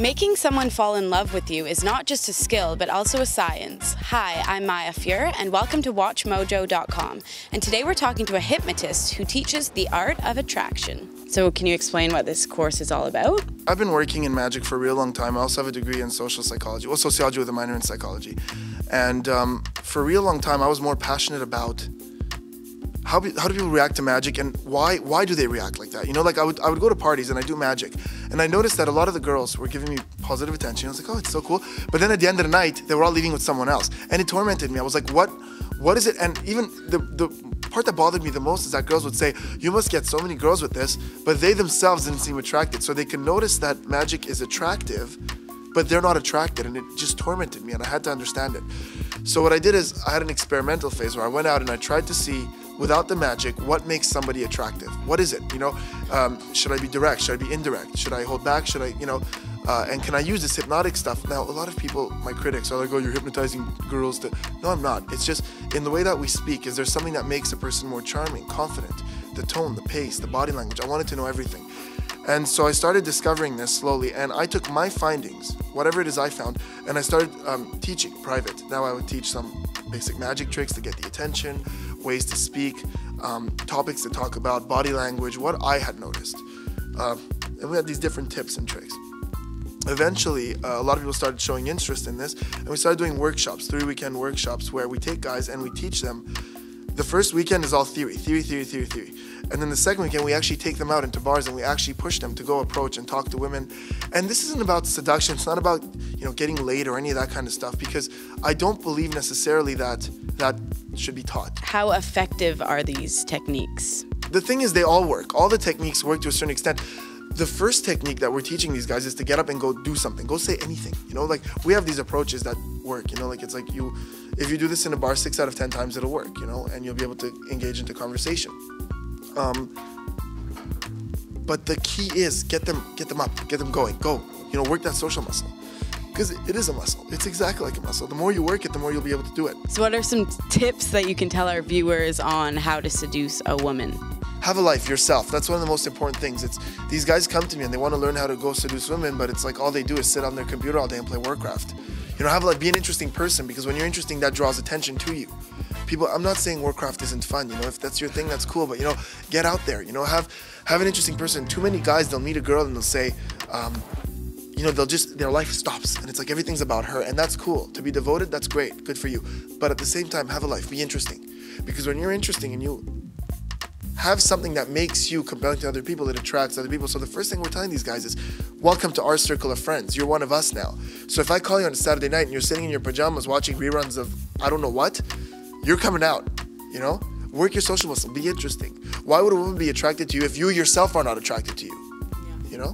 Making someone fall in love with you is not just a skill, but also a science. Hi, I'm Maya Fuhr, and welcome to WatchMojo.com. And today we're talking to a hypnotist who teaches the art of attraction. So can you explain what this course is all about? I've been working in magic for a real long time. I also have a degree in social psychology, well, sociology with a minor in psychology. And for a real long time, I was more passionate about how do people react to magic, and why do they react like that? You know, like I would go to parties and I do magic, and I noticed that a lot of the girls were giving me positive attention. I was like, oh, it's so cool. But then at the end of the night, they were all leaving with someone else, and it tormented me. I was like, what is it? And even the part that bothered me the most is that girls would say, you must get so many girls with this, but they themselves didn't seem attracted. So they can notice that magic is attractive, but they're not attracted, and it just tormented me, and I had to understand it. So what I did is I had an experimental phase where I went out and I tried to see, without the magic, what makes somebody attractive? What is it? You know, should I be direct? Should I be indirect? Should I hold back? Should I, you know, and can I use this hypnotic stuff? Now, a lot of people, my critics, are like, oh, you're hypnotizing girls to... No, I'm not. It's just in the way that we speak. Is there something that makes a person more charming, confident? The tone, the pace, the body language. I wanted to know everything. And so I started discovering this slowly, and I took my findings, whatever it is I found, and I started teaching private. Now I would teach some basic magic tricks to get the attention, ways to speak, topics to talk about, body language, what I had noticed. And we had these different tips and tricks. Eventually, a lot of people started showing interest in this, and we started doing workshops, 3-weekend workshops, where we take guys and we teach them. The first weekend is all theory. And then the second weekend, we actually take them out into bars and we actually push them to go approach and talk to women. And this isn't about seduction. It's not about, you know, getting laid or any of that kind of stuff, because I don't believe necessarily that that should be taught. How effective are these techniques? The thing is, they all work. All the techniques work to a certain extent. The first technique that we're teaching these guys is to get up and go do something. Go say anything. You know, like we have these approaches that work. You know, like it's like if you do this in a bar 6 out of 10 times, it'll work. You know, and you'll be able to engage into conversation. But the key is get them up, get them going. Go. You know, work that social muscle. Because it is a muscle. It's exactly like a muscle. The more you work it, the more you'll be able to do it. So what are some tips that you can tell our viewers on how to seduce a woman? Have a life yourself. That's one of the most important things. It's these guys come to me and they want to learn how to go seduce women, but it's like all they do is sit on their computer all day and play Warcraft. You know, have a life, be an interesting person, because when you're interesting, that draws attention to you. People, I'm not saying Warcraft isn't fun, you know, if that's your thing, that's cool, but you know, get out there, you know, have an interesting person. Too many guys, they'll meet a girl and they'll say, you know, their life stops and it's like everything's about her, and that's cool. To be devoted, that's great, good for you. But at the same time, have a life, be interesting. Because when you're interesting and you have something that makes you compelling to other people, it attracts other people. So the first thing we're telling these guys is, welcome to our circle of friends. You're one of us now. So if I call you on a Saturday night and you're sitting in your pajamas watching reruns of I don't know what, you're coming out, you know? Work your social muscle, be interesting. Why would a woman be attracted to you if you yourself are not attracted to you? Yeah. You know?